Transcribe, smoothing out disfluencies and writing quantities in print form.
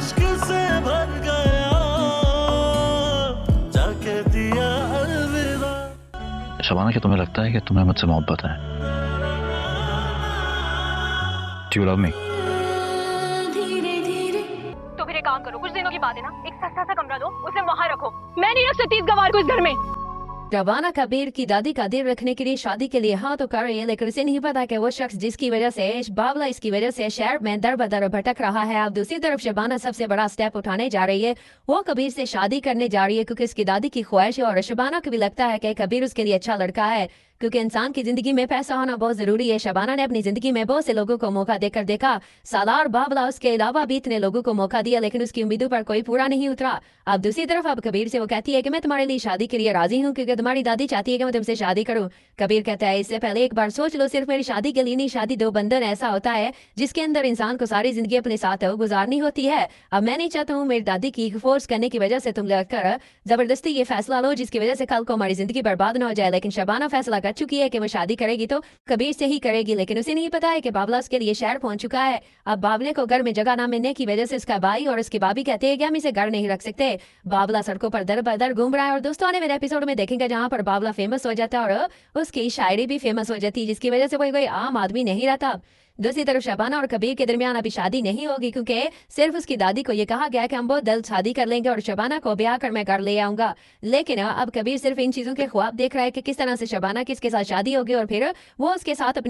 इश्क से भर गया, जाके दिया अलविदा। शबाना, क्या तुम्हें लगता है कि तुम्हें मुझसे मोहब्बत है? Do you love me? तो फिर एक काम करो, कुछ दिनों की बात है ना, एक सस्ता सा कमरा लो, उसे वहाँ रखो। मैं नहीं रख सकती इस गवार को इस घर में। शबाना कबीर की दादी का दिल रखने के लिए शादी के लिए हाँ तो कर रही है, लेकिन उसे नहीं पता कि वो शख्स जिसकी वजह से बाबला इसकी वजह से शहर में दर बदर भटक रहा है। अब दूसरी तरफ शबाना सबसे बड़ा स्टेप उठाने जा रही है, वो कबीर से शादी करने जा रही है क्योंकि उसकी दादी की ख्वाहिश है और शबाना को भी लगता है कि कबीर उसके लिए अच्छा लड़का है, क्योंकि इंसान की जिंदगी में पैसा होना बहुत जरूरी है। शबाना ने अपनी जिंदगी में बहुत से लोगों को मौका देकर देखा, सालार बाबला उसके अलावा भी इतने लोगों को मौका दिया, लेकिन उसकी उम्मीदों पर कोई पूरा नहीं उतरा। अब दूसरी तरफ अब कबीर से वो कहती है कि मैं तुम्हारे लिए शादी के लिए राजी हूँ क्योंकि तुम्हारी दादी चाहती है कि मैं तुमसे शादी करूँ। कबीर कहता है इससे पहले एक बार सोच लो, सिर्फ मेरी शादी के लिए नहीं, शादी दो बंधन ऐसा होता है जिसके अंदर इंसान को सारी जिंदगी अपने साथ गुजारनी होती है। अब मैं नहीं चाहता हूँ मेरी दादी की फोर्स करने की वजह से तुम लगकर जबरदस्ती ये फैसला लो जिसकी वजह से कल को हमारी जिंदगी बर्बाद न हो जाए। लेकिन शबाना फैसला कर चुकी है कि वो शादी करेगी तो कबीर से ही करेगी, लेकिन उसे नहीं पता है कि बाबला उसके लिए शहर पहुंच चुका है। अब बाबले को घर में जगह ना मिलने की वजह से उसका भाई और उसकी भाभी कहते हैं कि हम इसे घर नहीं रख सकते। बाबला सड़कों पर दर बदर घूम रहा है और दोस्तों आने वाले एपिसोड में देखेंगे जहां पर बाबला फेमस हो जाता है और उसकी शायरी भी फेमस हो जाती है, जिसकी वजह से कोई आम आदमी नहीं रहता। दूसरी तरफ शबाना और कबीर के दरमियान अभी शादी नहीं होगी क्योंकि सिर्फ उसकी दादी को ये कहा गया कि हम बहुत जल्द शादी कर लेंगे और शबाना को ब्याह कर मैं घर ले आऊंगा। लेकिन अब कबीर सिर्फ इन चीजों के ख्वाब देख रहा है कि किस तरह से शबाना किसके साथ शादी होगी और फिर वो उसके साथ अपनी